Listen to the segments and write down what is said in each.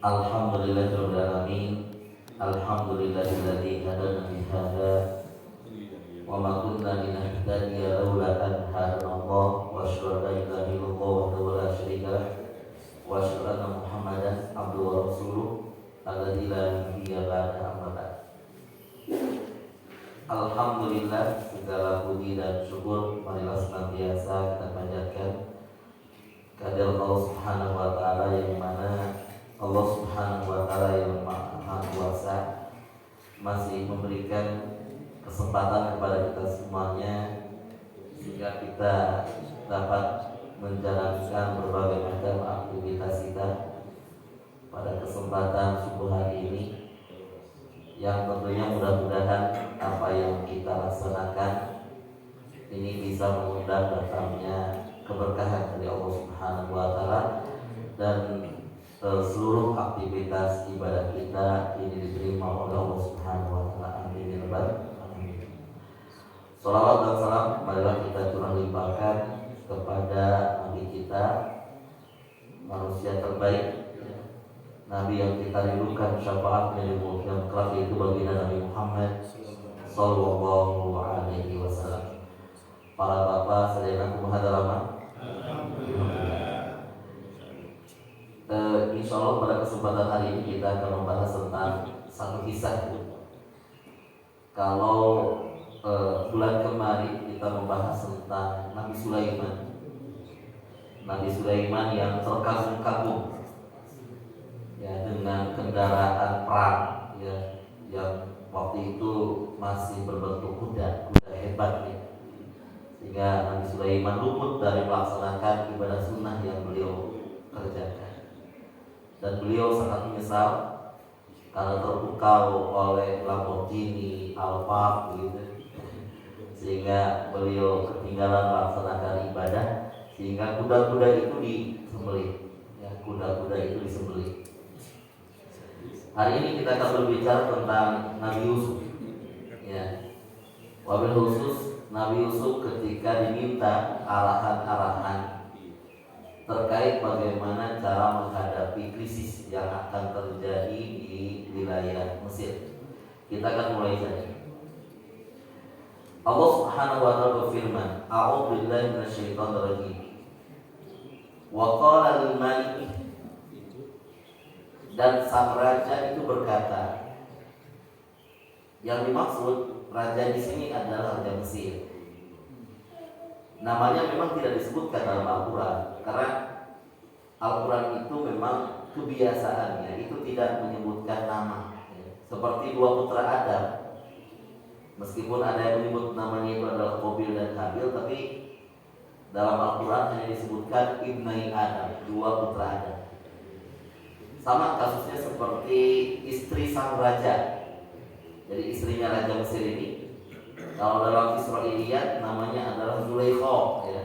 Alhamdulillahirabbil alamin. Alhamdulillahilladzi hadana li hadza wa ma kunna linahtadiya laula an hadanallah wa asyhadu an la ilaha illallah wahdahu la syarika lah wa asyhadu anna Muhammadan abduhu wa rasuluh alladzi la nabiyya ba'dahu amma ba'd. Alhamdulillah, segala puji dan syukur marilah senantiasa kita panjatkan kehadirat Allah Subhanahu wa taala, yang mana Allah Subhanahu wa taala yang Maha Kuasa masih memberikan kesempatan kepada kita semuanya sehingga kita dapat menjalankan berbagai macam aktivitas kita pada kesempatan subuh hari ini, yang tentunya mudah-mudahan apa yang kita laksanakan ini bisa mengundang datangnya keberkahan dari Allah Subhanahu wa taala, dan seluruh aktivitas ibadah kita ini diterima oleh Allah Subhanahu wa taala. Amin ya rabbal alamin. Shalawat dan salam marilah kita curah limpahkan kepada Nabi kita, manusia terbaik, Nabi yang kita rindukan syafaatnya di mulia kelak, yaitu baginda Nabi Muhammad sallallahu alaihi wasallam. Para bapak sedaya kumaha Insya Allah pada kesempatan hari ini kita akan membahas tentang satu kisah. Kalau bulan kemarin kita membahas tentang Nabi Sulaiman. Nabi Sulaiman yang terkagum-kagum ya dengan kendaraan perang ya, yang waktu itu masih berbentuk kuda hebat ya. Sehingga Nabi Sulaiman luput dari melaksanakan ibadah sunnah yang beliau kerjakan. Dan beliau sangat menyesal karena terpukau oleh Lamborghini, Alphard begitu, sehingga beliau ketinggalan melaksanakan ibadah, sehingga kuda-kuda itu disembelih. Ya, kuda-kuda itu disembelih. Hari ini kita akan berbicara tentang Nabi Yusuf. Ya, wabil khusus Nabi Yusuf ketika diminta arahan-arahan terkait bagaimana cara menghadapi krisis yang akan terjadi di wilayah Mesir. Kita akan mulai saja. Allah Subhanahu wa taala berfirman, A'udzu billahi minasyaitonir rajim. Wa qala lil malik, dan sang raja itu berkata. Yang dimaksud raja di sini adalah raja Mesir. Namanya memang tidak disebutkan dalam Al-Quran, karena Al-Quran itu memang kebiasaannya itu tidak menyebutkan nama. Seperti dua putra Adam, meskipun ada yang menyebut namanya itu adalah Qabil dan Habil, tapi dalam Al-Quran hanya disebutkan Ibnai Adam, dua putra Adam. Sama kasusnya seperti istri sang raja. Jadi istrinya Raja Mesir ini, kalau dalam Israiliyat namanya adalah Zulaikha ya.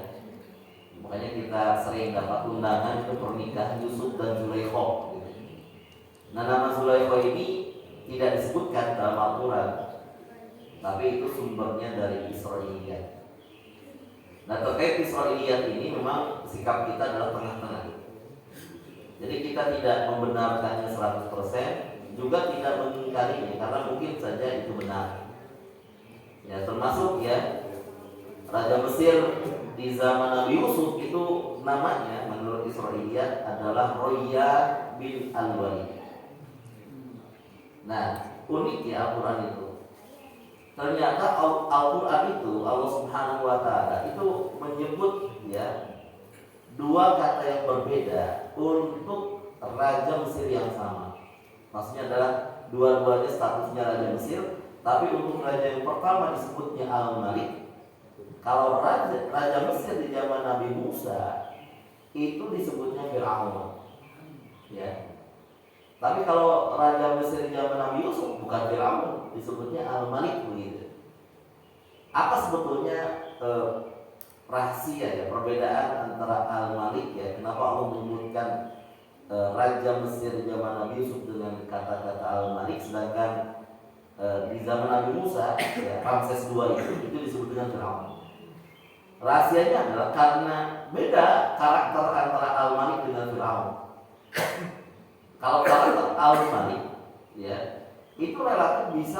Makanya kita sering dapat undangan ke pernikahan Yusuf dan Zulaikha gitu. Nah, nama Zulaikha ini tidak disebutkan dalam Al-Quran, tapi itu sumbernya dari Israiliyat. Nah, terkait Israiliyat ini memang sikap kita adalah tengah-tengah. Jadi kita tidak membenarkannya 100%, juga tidak mengingkarinya, karena mungkin saja itu benar. Ya, termasuk ya Raja Mesir di zaman Nabi Yusuf itu namanya menurut Israiliyat adalah Roya bin Al-Walid. Nah, unik ya Al-Quran itu. Ternyata Al-Quran itu Allah Subhanahu wa taala itu menyebut ya dua kata yang berbeda untuk Raja Mesir yang sama. Maksudnya adalah dua-duanya statusnya Raja Mesir, tapi untuk raja yang pertama disebutnya Al-Malik. Kalau Raja Mesir di zaman Nabi Musa itu disebutnya Fir'aun. Ya. Tapi kalau Raja Mesir di zaman Nabi Yusuf bukan Fir'aun, disebutnya Al-Malik begitu. Apa sebetulnya rahasia ya perbedaan antara Al-Malik ya? Kenapa Allah menyebutkan Raja Mesir di zaman Nabi Yusuf dengan kata-kata Al-Malik, sedangkan di zaman Nabi Musa ya, Ramses II itu disebut dengan Fir'aun. Rahasianya adalah karena beda karakter antara Al-Malik dengan Fir'aun. Kalau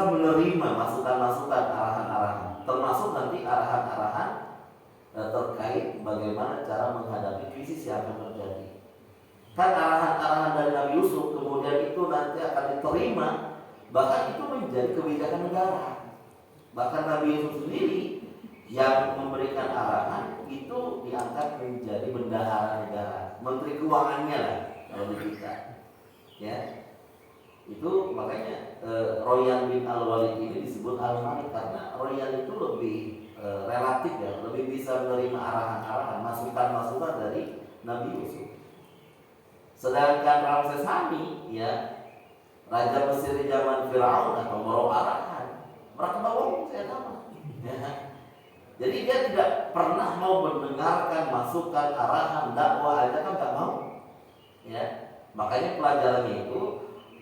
bisa menerima masukan-masukan, arahan-arahan, termasuk nanti arahan-arahan terkait bagaimana cara menghadapi krisis yang akan terjadi. Kan arahan-arahan dari Nabi Yusuf kemudian itu nanti akan diterima, bahkan itu menjadi kebijakan negara. Bahkan Nabi Yusuf sendiri yang memberikan arahan itu diangkat menjadi bendahara negara, menteri keuangannya lah kalau di kita. Ya, itu makanya Royan bin Al-Walid ini disebut Al-Malik karena Royan itu lebih relatif ya, lebih bisa menerima arahan-arahan, masukan-masukan dari Nabi Yusuf. Sedangkan Ramses Hani, ya, raja Mesir di zaman Firaun atau Moro arahan, mereka bawa saya tahu. Ya. Jadi dia tidak pernah mau mendengarkan masukan, arahan, dakwah aja kan nggak mau. Ya, makanya pelajarannya itu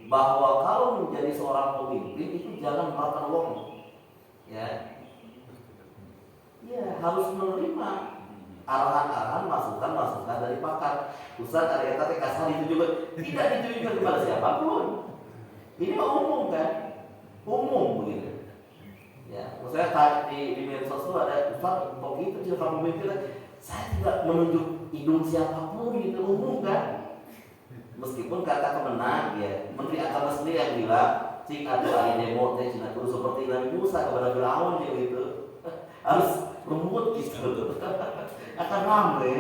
bahwa kalau menjadi seorang pemimpin itu jangan makan wong. Ya, harus menerima arahan-arahan, masukan-masukan dari pakar. Ustaz ada kata kasar itu juga tidak ditujukan kepada siapapun. Ini umum kan, umum begitu. Ya, saya di medsos itu ada Ustaz kok gitu sih kamu mikir, saya tidak menunjuk hidung siapapun gitu, umum kan. Meskipun kata kemenang ya, Menteri Agama sendiri yang bilang, cik ada ahli demo teh cina kudu seperti Nabi Musa kepada Firaun gitu. Harus lembut gitu. Akan rame.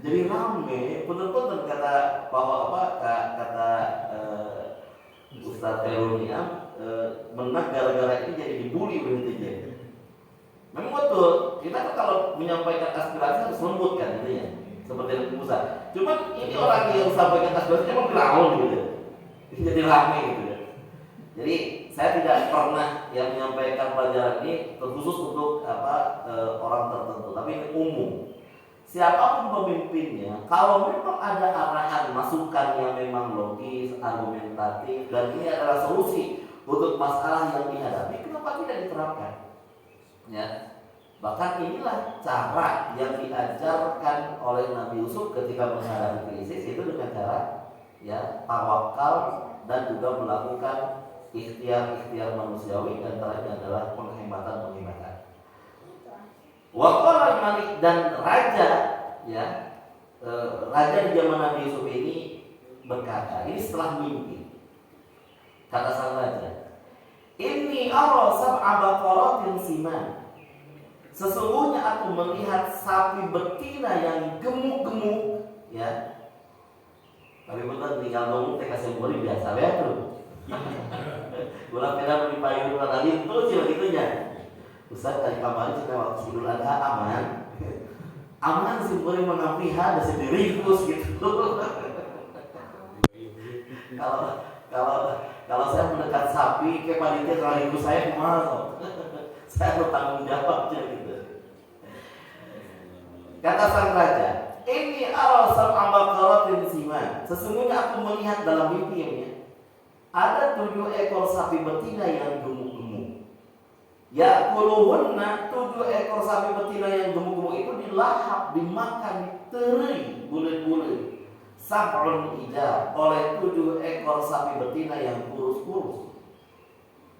Jadi rame, betul-betul kata bahwa kata Ustaz Terunia menang gara-gara ini jadi dibully berhentinya. Memang betul, kita kalau menyampaikan aspirasi harus lembut kan gitu ya, seperti Nabi Musa. Cuman ini orang yang sampaikan aspirasi emang Firaun gitu, jadi rame gitu ya. Jadi saya tidak pernah yang menyampaikan pelajaran ini terkhusus untuk orang tertentu, tapi ini umum. Siapapun pemimpinnya, kalau memang ada arahan, masukan yang memang logis, argumentatif, dan ini adalah solusi untuk masalah yang dihadapi, kenapa tidak diterapkan? Ya, bahkan inilah cara yang diajarkan oleh Nabi Yusuf ketika menghadapi krisis, itu dengan cara ya tawakal dan juga melakukan ikhtiar-ikhtiar manusiawi, antaranya adalah penghematan. Waqala Malik dan raja ya, raja di zaman Nabi Yusuf ini berkata, ini setelah mimpi. Kata sang raja, "Inni ara sab'a baqaratin siman." Sesungguhnya aku melihat sapi betina yang gemuk-gemuk ya. Tapi benar tinggal ngomong teh kasih beri biasa ya tuh. Gula pira di payung tadi itu sih begitunya. Ustaz tadi kemarin kita waktu Idul Adha aman sih boleh mengampihan sendiri terus gitu. Kalau saya mendekat sapi ke panitia sekaligus saya kumaha saya bertanggung jawab aja gitu. Kata sang raja, ini arasal ambaqaratin siman. Sesungguhnya aku melihat dalam mimpi ya, ada 7 ekor sapi betina yang gemuk-gemuk. Ya kuluhunna 7 ekor sapi betina yang gemuk-gemuk itu dilahap, dimakan, diteri bulat-bulat. Sab'un ija oleh 7 ekor sapi betina yang kurus-kurus.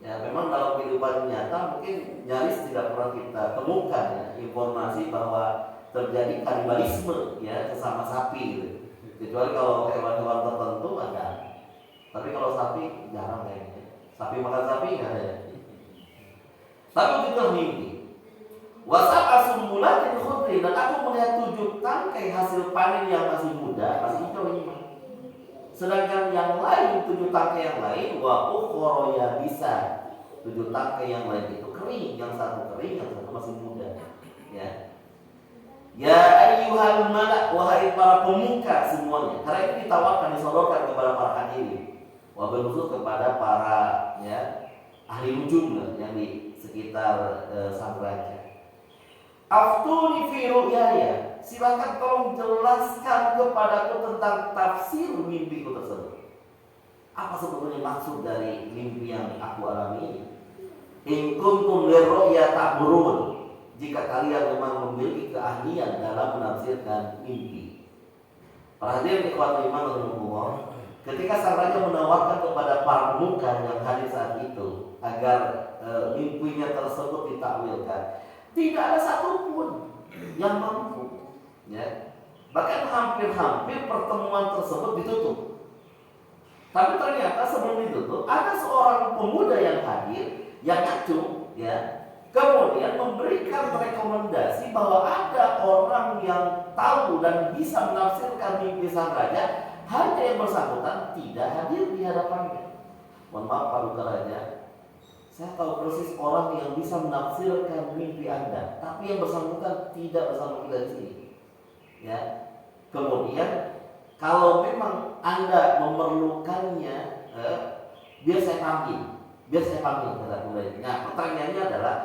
Ya memang dalam kehidupan nyata mungkin nyaris tidak pernah kita temukan ya, informasi bahwa terjadi kanibalisme ya sesama sapi gitu. Kecuali kalau hewan-hewan tertentu ada. Tapi kalau sapi jarang kayaknya. Sapi makan sapi nggak ada ya. Tapi itu mimpi. Wasapa sumbulatin khudri, dan aku melihat 7 tangkai hasil panen yang masih muda, masih hijau ini. Sedangkan yang lain 7 tangkai yang lain wa ukhra ya bisa. 7 tangkai yang lain itu kering, yang satu kering, yang satu masih muda. Ya. Ya ayyuhal malak, wahai para pemuka semuanya. Karena ini ditawarkan, disodorkan kepada para hadirin. Wabil khusus kepada para ya ahli ujung yang di sekitar sang raja. Aftuni fi ru'yaya, silakan tolong jelaskan kepadaku tentang tafsir mimpiku tersebut. Apa sebetulnya maksud dari mimpi yang aku alami ini? In kuntum lirru'ya ta'burun, jika kalian memang memiliki keahlian dalam menafsirkan mimpi. Para hadirin ikhwan iman rahimakumullah, Ketika sang raja menawarkan kepada para pemuka yang hadir saat itu agar mimpinya tersebut ditakwilkan, tidak ada satupun yang mampu. Ya. Bahkan hampir-hampir pertemuan tersebut ditutup. Tapi ternyata sebelum ditutup ada seorang pemuda yang hadir yang ngacu, ya, kemudian memberikan rekomendasi bahwa ada orang yang tahu dan bisa menafsirkan mimpi sang raja, hanya yang bersangkutan tidak hadir di hadapannya. Mohon maaf Pak Duta Raja, saya tahu persis orang yang bisa menafsirkan mimpi Anda, tapi yang bersangkutan tidak bersama kita di sini. Ya. Kemudian kalau memang Anda memerlukannya, biar saya panggil kata pemuda ini. Nah, pertanyaannya adalah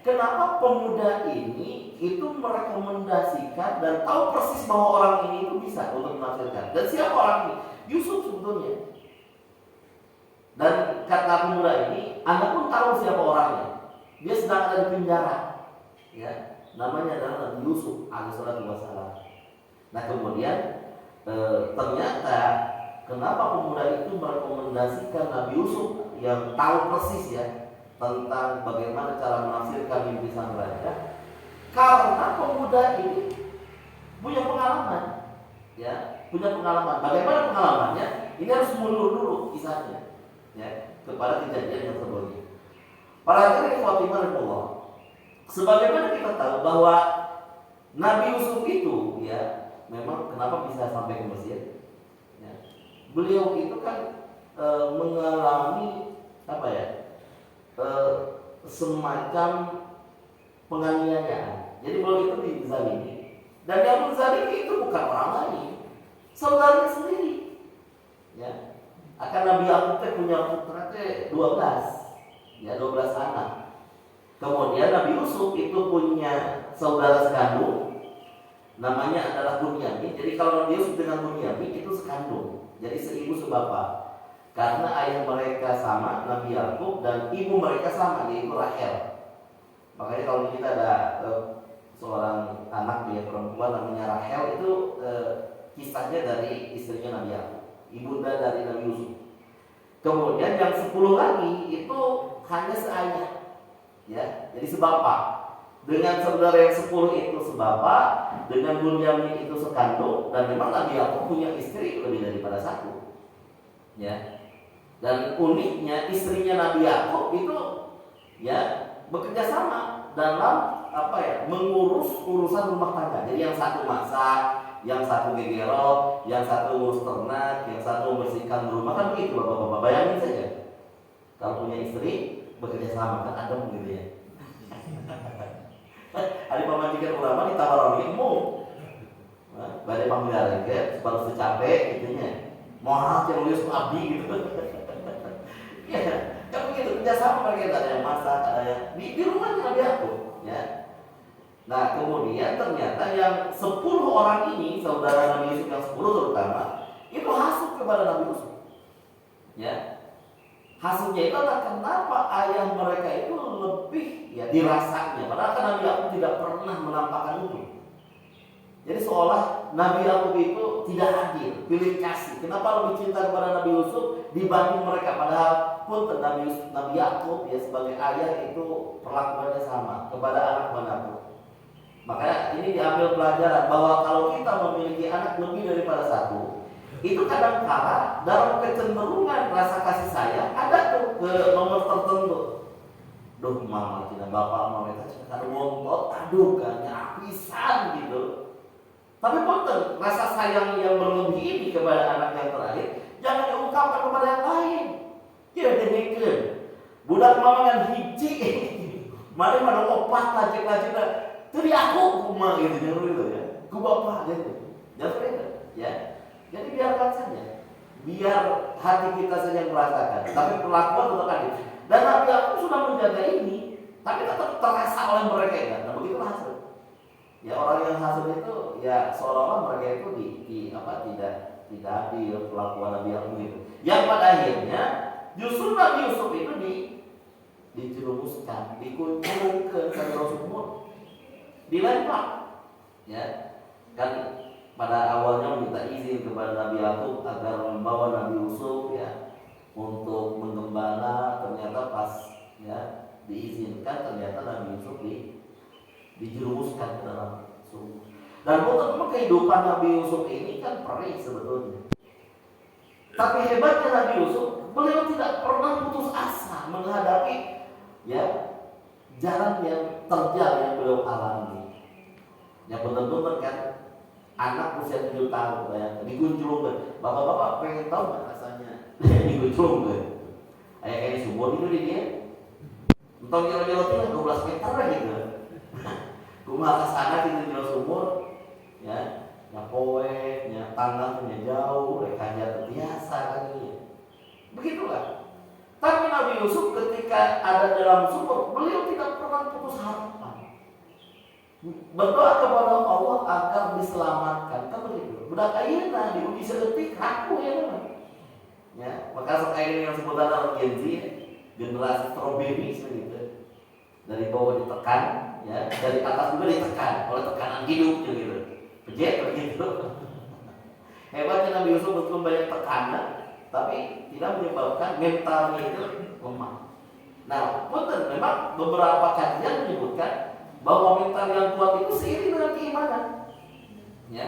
kenapa pemuda ini itu merekomendasikan dan tahu persis bahwa orang ini itu bisa untuk menafsirkan? Dan siapa orang ini? Yusuf sebetulnya. Dan kata pemuda ini, Anda pun tahu siapa orangnya. Dia sedang ada di penjara. Ya, namanya adalah Nabi Yusuf alaihissalatu wassalam. Nah, kemudian ternyata kenapa pemuda itu merekomendasikan Nabi Yusuf yang tahu persis ya tentang bagaimana cara menafsirkan mimpi sang raja? Karena pemuda ini punya pengalaman, ya, punya pengalaman. Bagaimana pengalamannya? Ini harus mundur dulu kisahnya, ya, kepada kejadian yang sebelumnya. Para hadirin Fatimah Allah, sebagaimana kita tahu bahwa Nabi Yusuf itu, ya, memang kenapa bisa sampai ke Mesir? Ya. Beliau itu kan mengalami apa ya? Semacam penganiayaan. Jadi beliau itu dizalimi. Dan yang menzalimi itu bukan orang lain, saudaranya sendiri. Ya. Akan Nabi Yakub punya putra 12. Ya, 12 anak. Kemudian Nabi Yusuf itu punya saudara sekandung, namanya adalah Bunyamin. Jadi kalau Nabi Yusuf dengan Bunyamin itu sekandung, jadi seibu sebapa. Karena ayah mereka sama, Nabi Yakub, dan ibu mereka sama, yaitu Rahel. Makanya kalau kita ada seorang anak dia perempuan namanya Rahel, itu kisahnya dari istrinya Nabi Yakub, ibunda dari Nabi Yusuf. Kemudian yang 10 lagi itu hanya seayah, ya, jadi sebapa. Dengan saudara yang 10 itu sebapa, dengan Bunyamin itu sekandung, dan memang Nabi Yakub punya istri lebih daripada satu. Ya. Dan uniknya istrinya Nabi Yakub itu, ya, bekerja sama dalam mengurus urusan rumah tangga. Jadi yang satu masak, yang satu gegero, yang satu ngurus ternak, yang satu membersihkan rumah, kan begitu bapak-bapak. Bayangin saja kalau punya istri bekerja sama, kan ada begitu ya. Ada pemajikan ulama di Tawarani mau badai pamilare ke baru secapek gitunya. Mohon yang nulis abdi gitu. Ya, kan begitu kerjasama mereka, ada yang masak, ada yang di rumahnya Nabi Yakub, ya. Nah, kemudian ternyata yang 10 orang ini, saudara Nabi Yusuf yang 10 terutama, itu hasut kepada Nabi Yusuf. Ya. Hasutnya itu adalah kenapa ayah mereka itu lebih, ya, dirasanya. Padahal kan Nabi Yakub tidak pernah menampakkan itu. Jadi seolah Nabi Yakub itu tidak adil, pilih kasih. Kenapa lebih cinta kepada Nabi Yusuf dibanding mereka? Padahal pun Nabi Yakub, ya, sebagai ayah itu perlakuannya sama kepada anak manapun. Makanya ini diambil pelajaran bahwa kalau kita memiliki anak lebih daripada satu, itu kadang-kala dalam kecenderungan rasa kasih sayang ada tuh ke nomor tertentu. Duh, mama kita bapak mama kita sekarang ngontot, aduh kan apisan gitu. Tapi punten, rasa sayang yang berlebih ini kepada anak yang terakhir jangan diungkapkan kepada yang lain. Ya demikian. Budak mama kan hiji, mana opat lajik-lajik. Jadi aku rumah gitu ya, ku bapak gitu, jangan itu, ya. Jadi biarkan saja, biar hati kita saja yang merasakan, tapi perlakuan tetap adil. Dan Nabi Yakub sudah menjaga ini, tapi tetap terasa oleh mereka ya. Nah, begitu hasut. Ya, orang yang hasut itu, ya, seolah-olah mereka itu tidak adil perlakuan Nabi Yakub gitu. Yang pada akhirnya justru Nabi Yusuf itu dijerumuskan, dikuncung ke Rasulullah, dilempar, ya, kan pada awalnya minta izin kepada Nabi Yakub agar membawa Nabi Yusuf ya untuk menggembala. Ternyata pas ya diizinkan, ternyata Nabi Yusuf dijerumuskan ke dalam sumur. Dan memang kehidupan Nabi Yusuf ini kan perih sebetulnya. Tapi hebatnya Nabi Yusuf, beliau tidak pernah putus asa menghadapi ya jalan yang terjal yang beliau alami. Ya benar-benar kan anak usia 7 tahun ya digunjung. Bapak-bapak pengen tahu nggak rasanya digunjung kan? Kayak sumur itu dia. Entah kira-kira 12 meter gitu. Rumah ke sana kita di sumur ya. Ya poek, ya tanahnya jauh, mereka jatuh biasa kan ini. Begitulah. Tapi Nabi Yusuf ketika ada dalam sumur, beliau tidak pernah putus harapan. Berdoa kepada Allah agar diselamatkan. Kan begitu. Budak ayeuna diuji seetik aku ya teman. Ya, maka sekarang yang sebutan dalam Gen Z, generasi strawberry gitu. Dari bawah ditekan, ya, dari atas juga ditekan oleh tekanan hidup gitu. Pejet begitu. Hebatnya Nabi Yusuf betul banyak tekanan, tapi tidak menyebabkan mentalnya itu lemah. Nah, betul memang beberapa kajian menyebutkan bahwa mental yang kuat itu seiring dengan keimanan. Ya,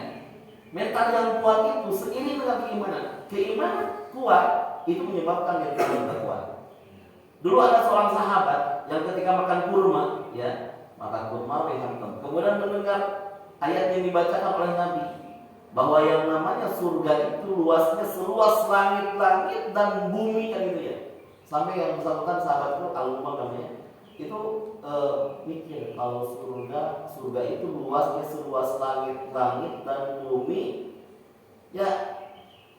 mental yang kuat itu seiring dengan keimanan. Keimanan kuat itu menyebabkan mental yang kuat. Dulu ada seorang sahabat yang ketika makan kurma, ya, makan kurma rehantam. Kemudian mendengar ayat yang dibacakan oleh Nabi bahwa yang namanya surga itu luasnya seluas langit-langit dan bumi kan gitu ya. Sampai yang bersangkutan sahabat itu Al-Umar namanya itu mikir kalau surga itu luasnya seluas langit-langit dan bumi, ya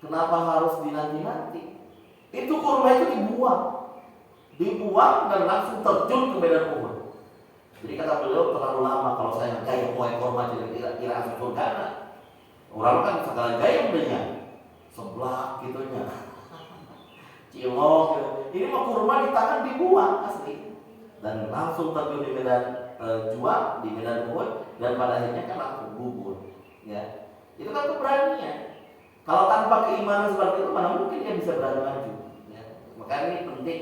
kenapa harus dinanti-nanti? Itu kurma itu dibuang dan langsung terjun ke medan Uhud. Jadi kata beliau terlalu lama kalau saya gaya mau kurma kira-kira asal surga. Orang kan segala gaya belinya sebelah gitunya cilok gitu. Ini mah kurma di tangan dibuang asli dan langsung terjun di medan juang di medan Uhud dan pada akhirnya kan langsung gugur. Ya, itu kan keberanian. Kalau tanpa keimanan seperti itu mana mungkin dia bisa berani maju. Ya. Makanya ini penting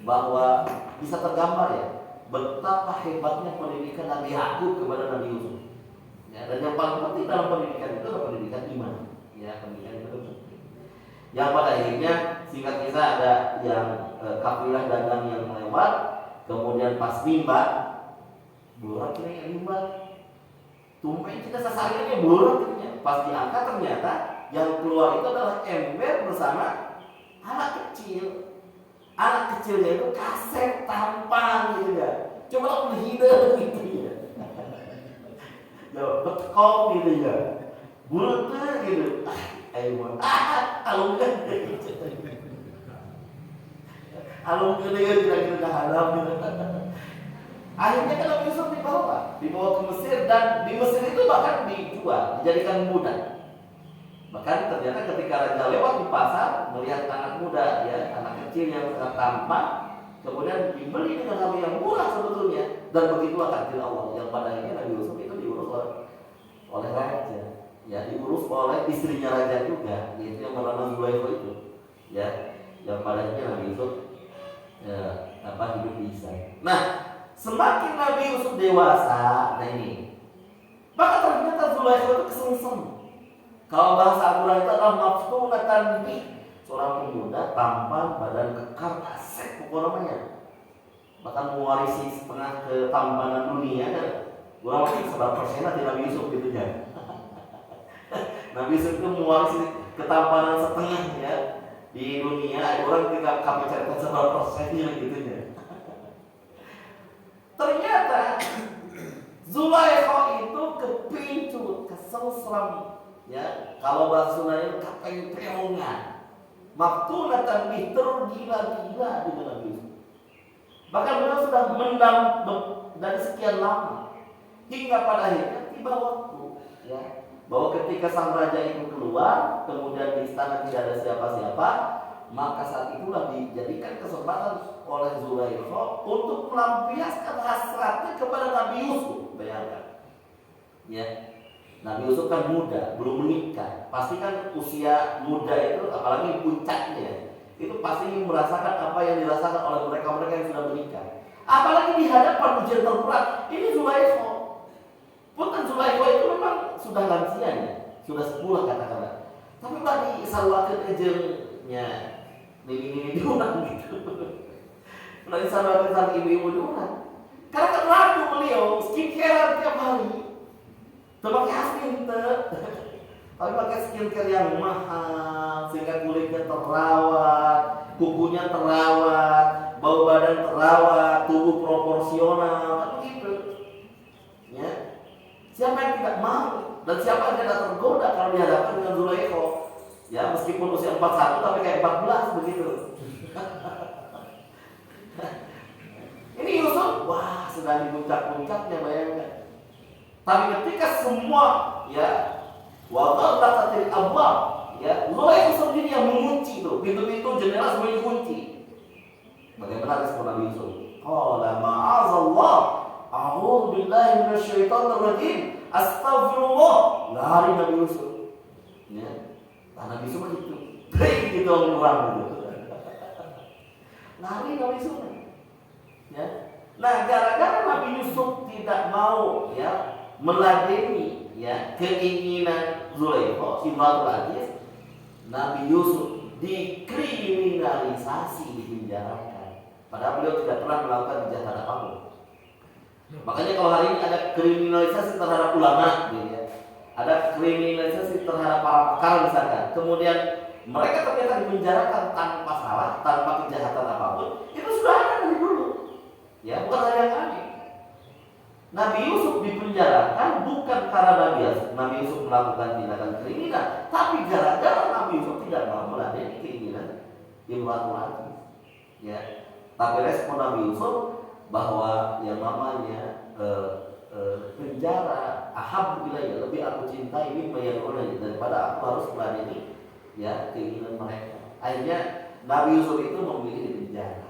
bahwa bisa tergambar ya betapa hebatnya pendidikan Nabi Yakub kepada Nabi Yusuf. Ya, dan yang paling penting dalam pendidikan itu adalah pendidikan iman. Ya, pendidikan itu penting. Yang pada akhirnya singkat kisah ada yang kafilah dagang yang lewat, kemudian pas mimbar, bulat ini mimbar, tumpen kita sasariannya bulat ini. Pas diangkat ternyata yang keluar itu adalah ember bersama anak kecil. Anak kecilnya itu kaset tampan gitu ya. Cuma aku menghidap gitu ya. Ya betkop gitu ya. Bulat gitu. Ayo alungkan. Alungkan dia kira-kira hadap gitu. Akhirnya kan Nabi Yusuf dibawa ke Mesir dan di Mesir itu bahkan dijual, dijadikan budak. Bahkan ternyata ketika raja lewat di pasar melihat anak muda ya, anak kecil yang sangat tampan, kemudian dibeli dengan harga yang murah sebetulnya. Dan begitulah takdir Allah yang pada akhirnya Nabi Yusuf itu diurus oleh raja, ya diurus oleh istrinya raja juga, yaitu yang bernama Zulaikha itu, ya yang pada akhirnya Nabi Yusuf hidup di sana. Nah, semakin Nabi Yusuf dewasa, nah ini, maka ternyata Zulaikha itu kesengsem. Kalau bahasa Al-Quran itu adalah maftunatan bih, seorang pemuda tampan, badan kekar, asik pokoknya. Bahkan mewarisi setengah ketampanan dunia kan. Kurang lebih 100% di Nabi Yusuf gitu ya. Nabi Yusuf itu mewarisi ketampanan setengah ya di dunia. Orang tidak kami carikan 100% gitu ya. Ternyata Zulaikha itu kepincut, kesengsem. Ya, kalau bahasa Sundanya kapan peongan, maftunatan bih, tergila-gila dengan Nabi Yusuf. Bahkan beliau sudah mendam dari sekian lama hingga pada akhirnya tiba waktu, ya, bahwa ketika sang raja itu keluar, kemudian di istana tidak ada siapa-siapa, maka saat itulah dijadikan kesempatan oleh Zulaikha untuk melampiaskan hasratnya kepada Nabi Yusuf. Bayangkan, ya. Nabi Yusuf kan muda, belum menikah. Pasti kan usia muda itu, apalagi puncaknya, itu pasti merasakan apa yang dirasakan oleh mereka-mereka yang sudah menikah. Apalagi di hadapan ujian terberat. Ini Zulaikha. Punten Zulaikha itu memang sudah lansianya, sudah sepulah kata-kata. Tapi tadi salwakeun ejengnya nini diurang gitu. Tadi salwakeun sang ibu-ibu diurang. Karena kan ragu beliau skincare tiap hari. Pakai asli tapi pakai skincare yang mahal sehingga kulitnya terawat, kukunya terawat, bau badan terawat, tubuh proporsional, kan begitu. Ya. Siapa yang tidak mau dan siapa yang tidak tergoda kalau dihadapkan dengan Zulaikha? Ya, meskipun usia 41 tapi kayak 14 begitu. Ini Yusuf, wah sedang di puncak-puncaknya, bayangkan. Tapi ketika semua waqa'atil abwab, Zulaikha sendiri yang mengunci itu, pintu-pintu jendela semuanya dikunci. Bagaimana respon Nabi Yusuf? Qala ma'azallah, a'udzu billahi minasyaitonir rajim, astagfirullah. Lari Nabi Yusuf. Ya. Nabi Yusuf itu, gitu orang gitu. Lari Nabi Yusuf. Ya. Nah, gara-gara Nabi Yusuf tidak mau meladeni keinginan Zulaikha, Imratul Aziz, Nabi Yusuf dikriminalisasi, dipenjarakan. Padahal beliau tidak pernah melakukan kejahatan apapun. Makanya kalau hari ini ada kriminalisasi terhadap ulama, ada kriminalisasi terhadap para pakar misalkan, kemudian mereka ternyata dipenjarakan tanpa salah, tanpa kejahatan apapun, itu sudah ada dari dulu. Ya, bukan hal yang aneh. Nabi Yusuf dipenjarakan bukan karena Nabi Yusuf melakukan tindakan kriminal, tapi gara-gara Nabi Yusuf tidak mau meladeni keinginan Imratul Aziz. Ya, tapi respon Nabi Yusuf bahwa yang namanya penjara ahabbu ilayya, lebih aku cintai mimma yad'unani, daripada aku harus meladeni keinginan mereka. Akhirnya Nabi Yusuf itu memilih di penjara.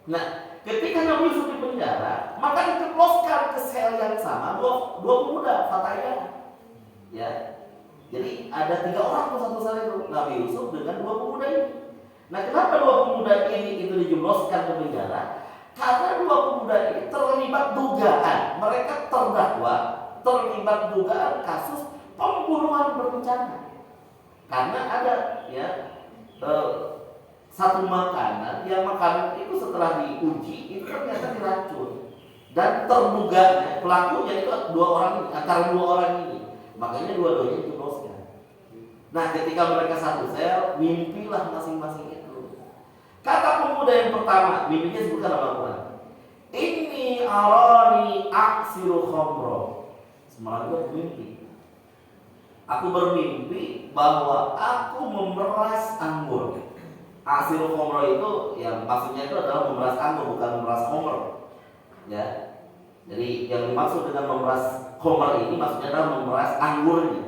Nah, ketika Nabi Yusuf di penjara, maka dijebloskan ke sel yang sama dua pemuda Fatayah. Ya, jadi ada 3 orang tuh satu sel itu, Nabi Yusuf dengan 2 pemuda ini. Nah, kenapa 2 pemuda ini itu dijebloskan ke penjara? Karena 2 pemuda ini terlibat dugaan, mereka terdakwa terlibat dugaan kasus pembunuhan berencana. Karena ada satu makanan, yang makanan itu setelah diuji itu ternyata diracun, dan terduganya pelakunya itu 2 orang ini, antara 2 orang ini, makanya dua-duanya dijebloskan. Nah, ketika mereka satu sel, mimpilah masing-masing itu. Kata pemuda yang pertama, mimpinya sebutkan dalam Al-Quran, inni arani aksiru khamra. Semalam gue bermimpi, aku bermimpi bahwa aku memeras anggur. Aksirul khamra itu maksudnya itu adalah memeras anggur, bukan memeras khamr. Ya. Jadi yang dimaksud dengan memeras khamr ini maksudnya adalah memeras anggurnya.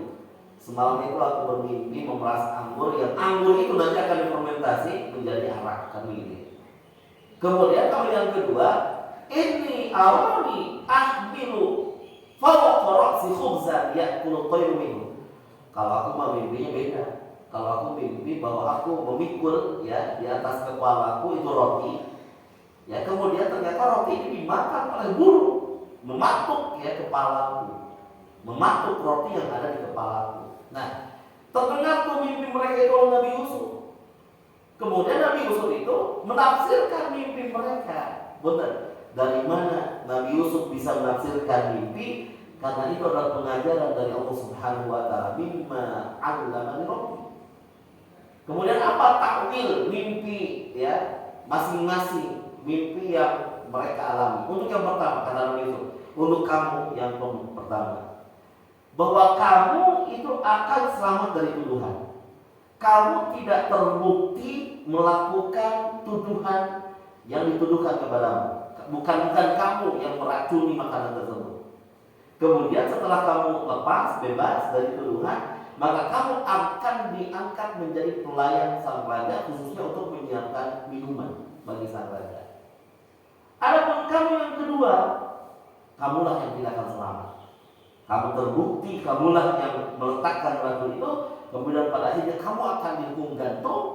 Semalam itu aku bermimpi memeras anggur, yang anggur itu nanti akan difermentasi menjadi arak, kan begitu. Kemudian kalau yang kedua, ini arani ahmilu fawqa ra'si khubzan ya'kulu tayru minhu. Kalau aku mah mimpinya beda. Kalau aku mimpi bahwa aku memikul di atas kepalaku itu roti. Ya, kemudian ternyata roti ini dimakan oleh burung, mematuk kepalaku. Mematuk roti yang ada di kepalaku. Nah, terdengar tuh mimpi mereka itu oleh Nabi Yusuf. Kemudian Nabi Yusuf itu menafsirkan mimpi mereka. Benar. Dari mana Nabi Yusuf bisa menafsirkan mimpi? Karena itu adalah pengajaran dari Allah Subhanahu wa taala, mimma 'allamani rabbi. Kemudian apa takwil mimpi masing-masing mimpi yang mereka alami. Untuk yang pertama, kata Nabi Yusuf, untuk kamu yang pertama, bahwa kamu itu akan selamat dari tuduhan. Kamu tidak terbukti melakukan tuduhan yang dituduhkan kepadamu. Bukan kamu yang meracuni makanan tersebut. Kemudian setelah kamu lepas, bebas dari tuduhan, maka kamu akan diangkat menjadi pelayan sang raja, khususnya untuk menyiapkan minuman bagi sang raja. Adapun kamu yang kedua, kamulah yang tidak akan selamat. kamu terbukti kamulah yang meletakkan batu itu, kemudian pada akhirnya kamu akan dihukum gantung,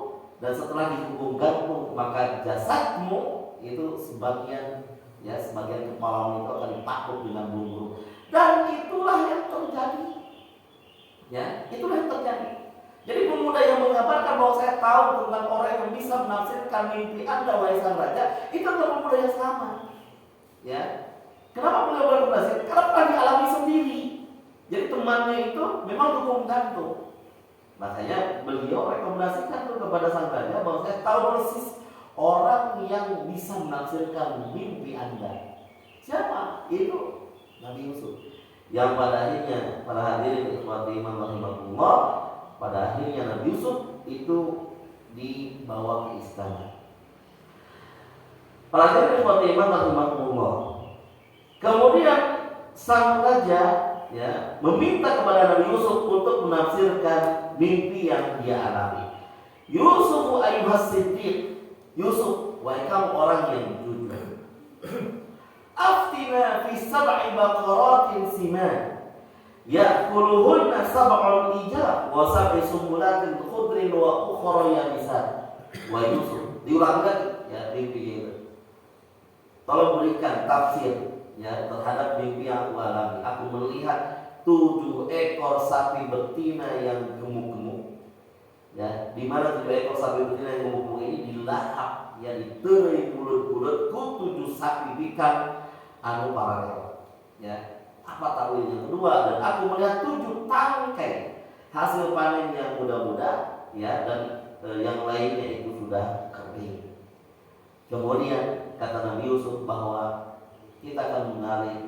dan setelah dihukum gantung maka jasadmu itu sebagian kepalamu itu akan dipaku dengan bulu. Dan itulah yang terjadi. Ya, itulah yang terjadi. Jadi pemuda yang mengabarkan bahwa saya tahu tentang orang yang bisa menafsirkan mimpi Anda, wahai sang raja, itu adalah pemuda yang sama. Ya, kenapa beliau berpenasihat? Karena pernah dialami sendiri. Jadi temannya itu memang hukum gantung. Makanya beliau rekomendasikan kepada sang raja bahwa saya tahu persis orang yang bisa menafsirkan mimpi Anda. Siapa? Itu Nabi Yusuf. Yang pada akhirnya, para hadirin ikhwati iman rahimahullah, pada akhirnya Nabi Yusuf itu dibawa ke istana. Para hadirin ikhwati iman rahimahullah. Kemudian sang raja meminta kepada Nabi Yusuf untuk menafsirkan mimpi yang dia alami. Yusuf ayyuhas siddiq, Yusuf, wahai kamu orang yang jujur. Aftina fi sab'i baqaratin siman ya'kuluhunna sab'un ijab wa sab'i sumbulatin khudrin wa ukhra yabisat. Wa Yusuf, diulang lagi ya mimpi itu. Tolong berikan tafsir terhadap mimpi yang aku alami. Aku melihat 7 ekor sapi betina yang gemuk-gemuk. Ya, di mana 7 ekor sapi betina yang gemuk-gemuk ini dilahap, diterai bulat-bulat 7 sapi bikang paralel. Ya, apa tahu yang kedua? Dan aku melihat 7 tangkai hasil panen yang muda-muda, dan yang lainnya itu sudah kering. Kemudian kata Nabi Yusuf bahwa kita akan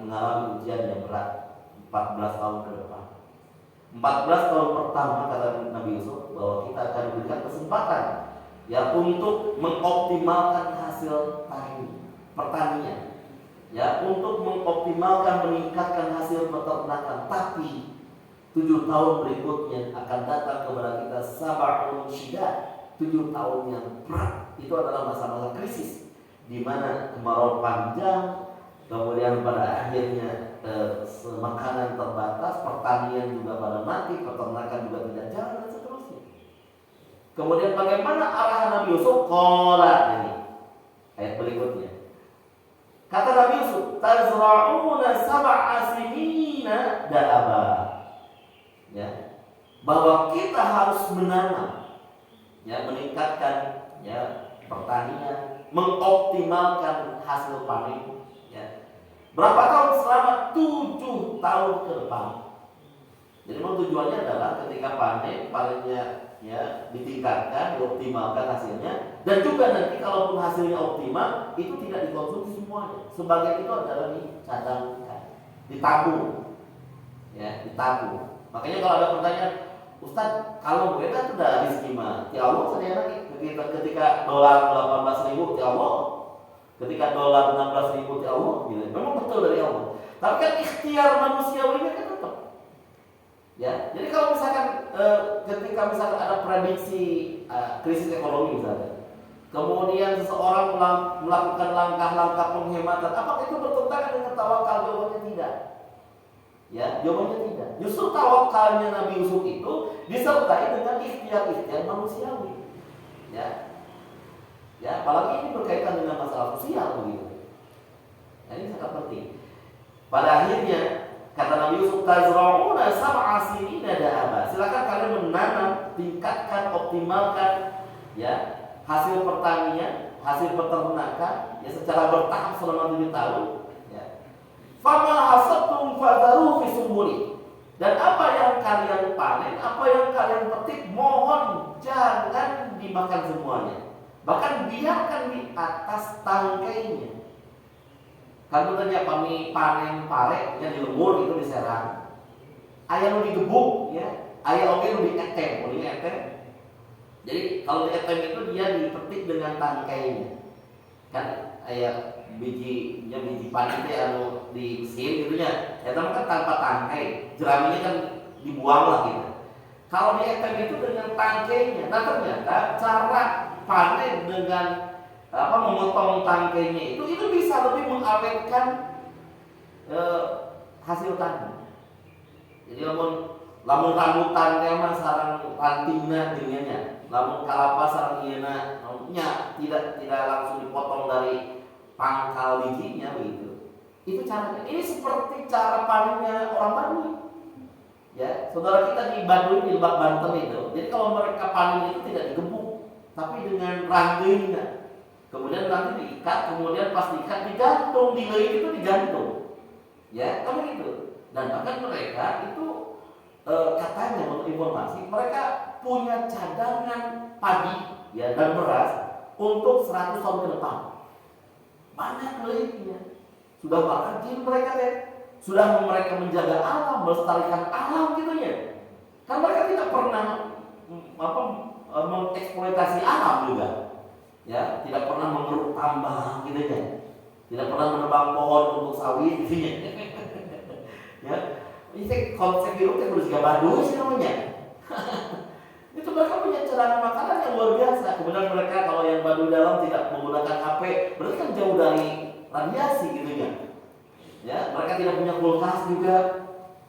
mengalami ujian yang berat 14 tahun ke depan. 14 tahun pertama kata Nabi Yusuf bahwa kita akan diberikan kesempatan untuk mengoptimalkan hasil pertanian, untuk mengoptimalkan meningkatkan hasil peternakan. Tapi 7 tahun berikutnya akan datang kepada kita sabarun syiddah, 7 tahun yang berat. Itu adalah masa-masa krisis di mana kemarau panjang, kemudian pada akhirnya makanan terbatas, pertanian juga pada mati, peternakan juga tidak jalan, dan seterusnya. Kemudian bagaimana arahan Nabi Yusuf? Qala, ini ayat berikutnya. Kata Nabi Yusuf, tazra'una sab'a sinina da'aba. Bahwa kita harus menanam, meningkatkan pertanian, mengoptimalkan hasil panen. Berapa tahun? Selama 7 tahun ke depan. Jadi memang tujuannya adalah ketika panennya ditingkatkan, dioptimalkan hasilnya, dan juga nanti kalaupun hasilnya optimal itu tidak dikonsumsi semuanya. Sebagian itu adalah dicadangkan, ditabung, ditabung. Makanya kalau ada pertanyaan, Ustaz, kalau beda itu udah rezeki mah, ya Allah saja ketika dolar 18.000 ya Allah, ketika dolar 16.000 ya Allah, gitu. Memang betul dari Allah. Tapi kan ikhtiar manusiawinya kan tetap. Jadi kalau misalkan ketika misalkan ada prediksi krisis ekonomi misalnya, kemudian seseorang melakukan langkah-langkah penghematan, apakah itu bertentangan dengan tawakal? Jawabannya tidak. Jawabannya tidak. Justru tawakalnya Nabi Yusuf itu disertai dengan ikhtiar-ikhtiar manusiawi. Apalagi ini berkaitan dengan masalah sosial begitu. Ini sangat penting. Pada akhirnya kata Nabi Yusuf, tazra'una sab'a sinina da'aba. Silakan kalian menanam, tingkatkan, optimalkan hasil pertanian, hasil peternakan secara bertahap selama 7 tahun. Fama hasabtum fadharu fi sumbuli. Dan apa yang kalian panen, apa yang kalian petik, mohon jangan dimakan semuanya. Bahkan biarkan di atas tangkainya. Kalau tanya kami panen pare yang di lembur itu diserang. Ayah lu digebuk ayah oke lu dietem, Jadi kalau dietem itu dia dipetik dengan tangkainya. Kan ayah biji panen itu di mesin gitu kan tanpa tangkai, jeraminya kan dibuang lah gitu. Kalau dietem itu dengan tangkainya. Nah ternyata cara panen dengan memotong tangkainya itu bisa lebih mengawetkan hasil tani. Jadi lamun rambutan mah sarang rantingna dinginnya, lamun kalapa sarang ieuna nya tidak langsung dipotong dari pangkal bijinya begitu. Itu caranya. Ini seperti cara panennya orang Baduy. Ya, saudara kita di Baduy di Lebak Banten itu. Jadi kalau mereka panen itu tidak digebuk, tapi dengan ranggengnya. Kemudian nanti diikat, kemudian pas diikat digantung, dileit itu digantung. Ya, kan begitu. Dan bahkan mereka itu katanya untuk informasi, mereka punya cadangan padi ya dan beras untuk 100 tahun ke depan. Banyak leitnya. Sudah rajin mereka deh. Sudah mereka menjaga alam, melestarikan alam gitu ya. Kan mereka tidak pernah mengeksploitasi alam juga. Ya, tidak pernah mengeruk tambang gitu ya. Tidak pernah menebang pohon untuk sawit gitu ya. Ya. Ini konsep hidup yang harus Baduy sih namanya. Itu mereka punya cadangan makanan yang luar biasa. Kemudian mereka kalau yang Baduy dalam tidak menggunakan HP, berarti kan jauh dari radiasi gitu ya. Ya, mereka tidak punya kulkas juga.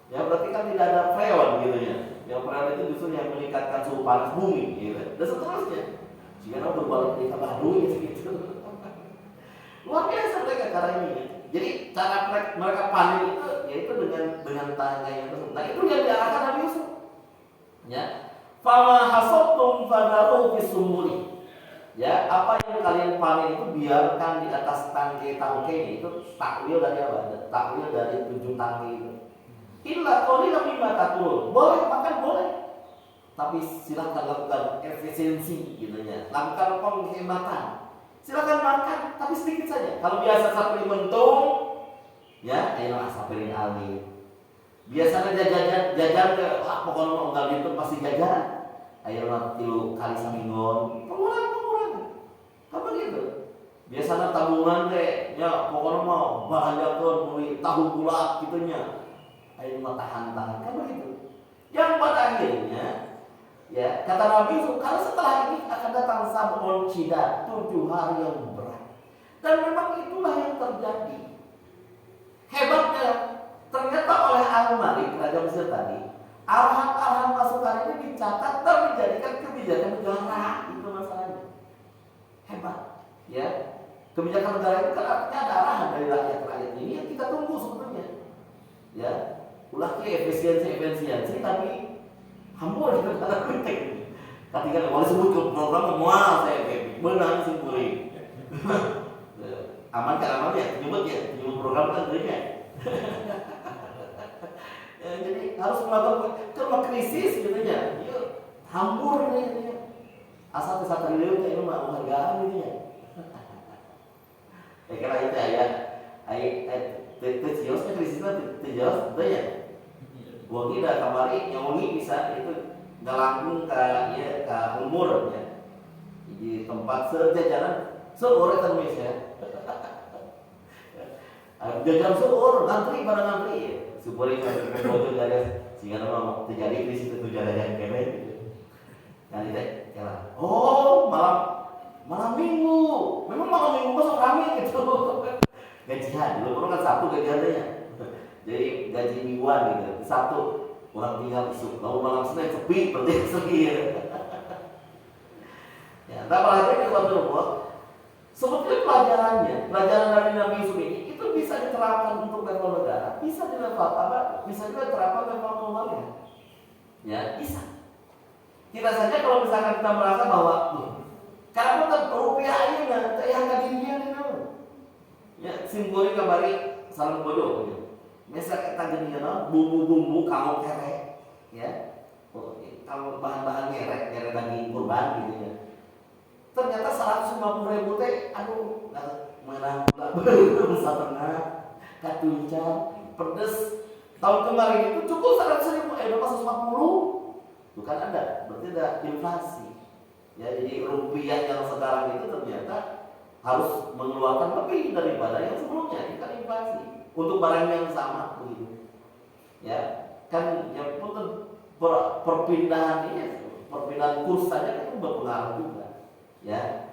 Ya, berarti kan tidak ada freon gitu ya. Yang freon itu justru yang meningkatkan suhu panas bumi gitu. Dan seterusnya. Jika mau berbalik di Baduy gitu. Luar biasa mereka cara ini. Jadi cara mereka panen itu yaitu dengan tanya yang tersebut. Nah itu yang diarahkan Nabi Yusuf. Ya, fama hasottum fadaru fisumuli. Ya, apa yang kalian panen itu biarkan di atas tangkai-tangkai itu takwil dari apa? Takwil dari 7 tangkai itu. Illa qalilan mimma takulun. Boleh makan boleh. Tapi silakan lakukan efisiensi gitu ya. Lakukan penghematan. Silakan makan, tapi sedikit saja. Kalau biasa sapiring mentung, ya, ayo sapiring alih. Biasanya jajan ke, pokoknya mau nggak gitu pasti jajan. Ayo tilu kali saminggon, pengurangan. Apa gitu? Biasanya tabungan deh, ya pokoknya mau bahagiakan beli tahu bulat gitunya. Ayo tahan, kan begitu. Yang pada akhirnya ya, kata Nabi itu, karena setelah ini akan datang sab'un syidad, 7 hari yang berat. Dan memang itulah yang terjadi. Hebatnya, ternyata oleh Al-Malik, Raja Mesir tadi, arahan-arahan masukan ini dicatat dan menjadikan kebijakan negara. Itu masalahnya. Hebat. Ya, kebijakan negara itu kan artinya ada arahan dari rakyat-rakyat ini yang kita tunggu sebetulnya. Ya, ulah efisiensi, tapi hampur itu kata kritik. Ketika kalau sebut ke program semua saya menang simpuri. Aman ya, nyebut program kan dirinya. Ya, jadi harus melakukan cuma krisis gitu ya. Yuk, hampur ini. Asal kesadaran diri itu mah penghargaan gitu ya. Kira itu ya. Tejosnya krisisnya tejos itu ya. Wangi dah kamari yang wangi bisa itu ngelangkung ke umur ya di tempat sejajaran seorang termis ya jajan seorang ngantri pada ngantri ya supaya kalau dari sehingga mau terjadi krisis itu jalan kemet gitu kan itu ya oh malam minggu memang malam minggu masuk kami gitu gajian dulu kan Sabtu gajiannya. Jadi gaji mingguan gitu, Sabtu orang tinggal isu, lalu malam Senin sepi, berarti segi ya. Ya, apalagi di Kuala sebetulnya pelajaran dari Nabi Yusuf ini itu bisa diterapkan untuk level negara, bisa di level apa, bisa juga diterapkan level keluarga. Ya, bisa. Tidak saja kalau misalkan kita merasa bahwa karena kan rupiah ini nggak yang nggak dirinya nih, ya simbolnya kembali salam bodoh. Gitu. Misal kita gini bumbu-bumbu kamu kere, ya, kalau bahan-bahan kere daging kurban gitu ya. Ternyata 150.000 teh, aduh, menang pula besar tengah, katunca, pedes. Tahun kemarin itu cukup 100.000, udah 150, bukan ada, berarti ada inflasi. Ya, jadi rupiah yang sekarang itu ternyata harus mengeluarkan lebih daripada yang sebelumnya, ini kan inflasi. Untuk barang yang sama begitu, ya kan yang perpindahan kurs saja kan berpengaruh juga, ya.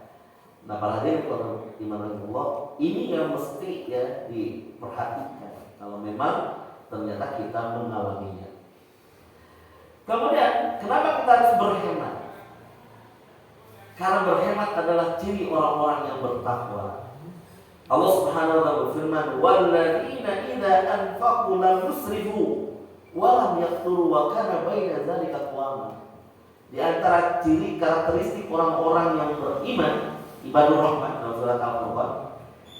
Nah, apalagi kalau iman Allah ini yang mesti ya diperhatikan kalau memang ternyata kita mengalaminya. Kemudian kenapa kita harus berhemat? Karena berhemat adalah ciri orang-orang yang bertakwa. Allah Subhanahu wa taala berfirman, "Walladzina idza anfaqu lam yusrifu wa lam yaqturu wa kana baina dzalika qawama." Di antara ciri karakteristik orang-orang yang beriman, ibadur rahman dalam surat Al-Furqan,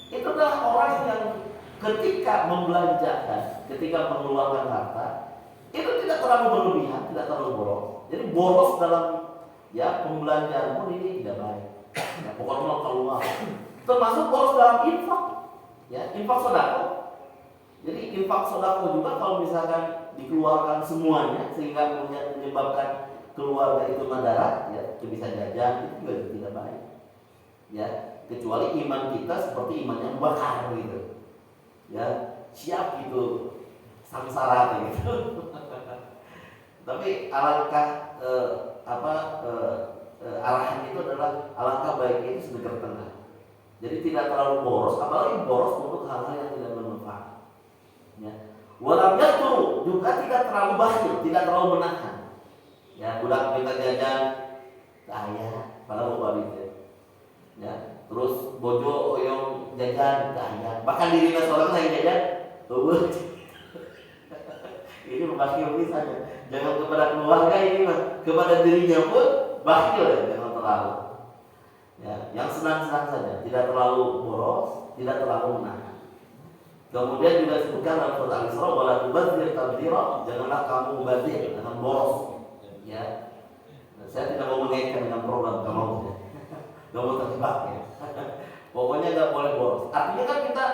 itu adalah orang yang ketika membelanjakan, ketika mengeluarkan harta, itu tidak terlalu berlebihan, tidak terlalu boros. Jadi boros dalam pembelanjaan pun ini tidak baik. Pokoknya mau keluar. Termasuk boros dalam infak, infak sedekah. Jadi infak sedekah juga kalau misalkan dikeluarkan semuanya sehingga menyebabkan keluarga itu madarat, itu bisa jajan, itu juga tidak baik. Kecuali iman kita seperti iman yang bakar gitu. Siap gitu samsara gitu. Tapi alangkah arahan itu adalah alangkah baiknya itu sedekah tengah. Jadi tidak terlalu boros, apalagi boros untuk hal-hal yang tidak bermanfaat. Walau jatuh juga tidak terlalu bakhil, tidak terlalu menahan. Budak minta jajan, kaya, padahal lupa gitu. Terus bojo oyong jajan, kaya. Bahkan dirinya seorang saya jajan, tuh. Ini bakhil misalnya. Jangan kepada keluarga ini mah, kepada dirinya pun bakhil, jangan terlalu. Yang senang-senang saja, tidak terlalu boros, tidak terlalu menahan. Kemudian juga disebutkan dalam surat Al-Isra, wala tubadzir tabdzira, janganlah kamu mubadzir dengan boros. Saya tidak mau mengaitkan dengan program kamu, nggak mau terjebak Pokoknya nggak boleh boros. Artinya kan kita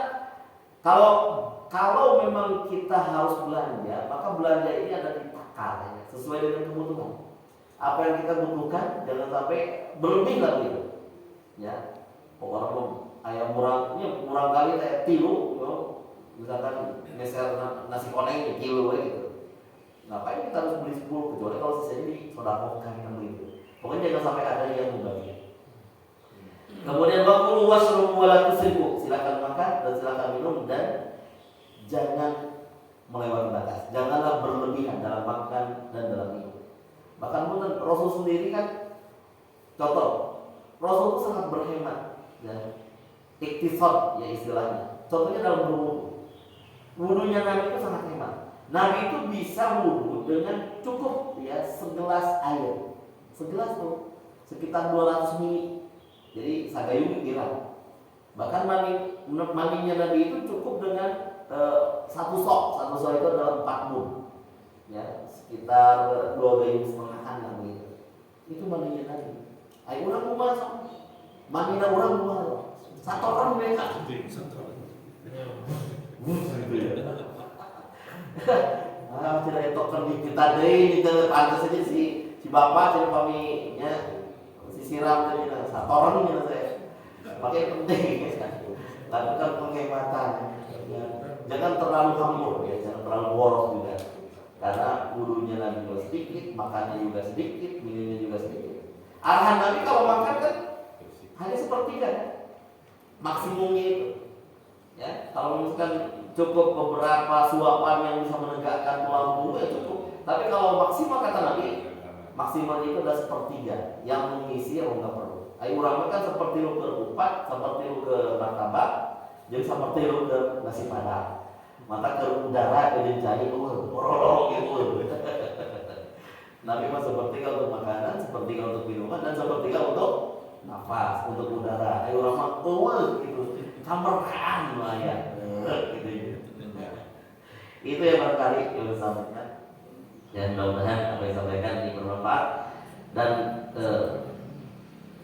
kalau memang kita harus belanja, maka belanja ini ada ditakar sesuai dengan kebutuhan. Apa yang kita butuhkan jangan sampai berlebih lah gitu. Pokoknya ayam murah kali kayak tilu, misalkan geser nasi koneng kilo gitu. Ngapain kita harus beli 10 kecuali kalau sisanya disodakohkan kan begitu. Pokoknya jangan sampai ada yang membagi. Kemudian wakulu wasrum wala tusrifu, silakan makan dan silakan minum dan jangan melewati batas. Janganlah berlebihan dalam makan dan dalam minum. Bahkan pun Rasul sendiri kan contoh, Rasul itu sangat berhemat iktisad istilahnya. Contohnya dalam berwudu. Wudunya Nabi itu sangat hemat. Nabi itu bisa wudu dengan cukup segelas air. Segelas tuh sekitar 200 ml. Jadi sagayung kira. Bahkan mandinya Nabi itu cukup dengan satu sok. Satu sok itu adalah 4 mud. Sekitar 2 gayung setengahan lah begitu. Itu mandinya Nabi. Ayo orang rumah sok. Mandinya orang rumah. Satu orang mereka. Tidak etokan di kita deh, itu pantas saja si bapak jadi paminya si siram tadi satu orang ini saya pakai penting lakukan penghematan, jangan terlalu hambur jangan terlalu boros juga karena wudunya Nabi juga sedikit, makannya juga sedikit, minumnya juga sedikit. Arahan Nabi kalau makan kan hanya sepertiga maksimumnya itu. Kalau misalkan cukup beberapa suapan yang bisa menegakkan tulang punggung cukup. Tapi kalau maksimal kata Nabi, maksimal itu adalah sepertiga yang mengisi yang nggak perlu. Ayo orang kan seperti lu ke upat, seperti lu ke martabak, jadi seperti lu ke nasi padang. Mata ke udara ke cari orolog gitu. Nabi mah sepertiga untuk makanan, sepertiga untuk minuman, dan sepertiga untuk nafas, untuk udara. Ayo orang mah gitu. Kamperkan lah gitu. Itu yang barangkali yang disampaikan. Dan mudah-mudahan apa yang disampaikan ini bermanfaat. Dan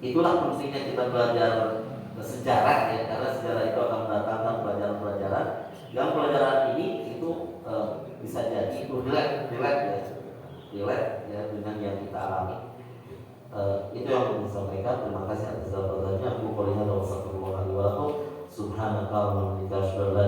itulah pentingnya kita belajar sejarah karena sejarah itu akan mendatangkan pelajaran-pelajaran. Yang pelajaran ini itu bisa jadi itu relate dengan yang kita alami. Itu yang aku sampaikan. Terima kasih atas jawabannya. Aku boleh hanya wassalamualaikum warahmatullahi wabarakatuh. Subhanallah wa bihamdihi asyhadu an la